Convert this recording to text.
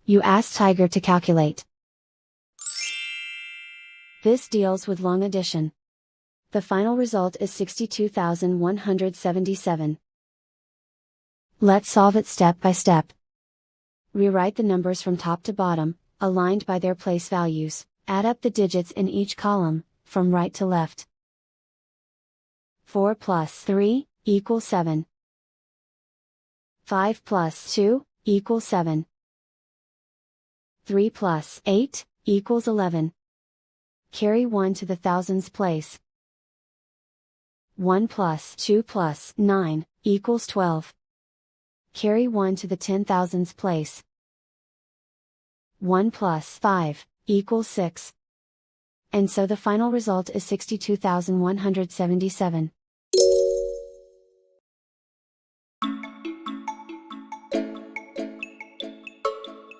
You ask Tiger to calculate. This deals with long addition. The final result is 62,177. Let's solve it step by step. Rewrite the numbers from top to bottom, aligned by their place values. Add up the digits in each column, from right to left. 4 plus 3 equals 7. 5 plus 2 equals 7. 3 plus 8 equals 11. Carry 1 to the thousands place. 1 plus 2 plus 9 equals 12. Carry 1 to the 10,000s place. 1 plus 5 equals 6. And so the final result is 62,177.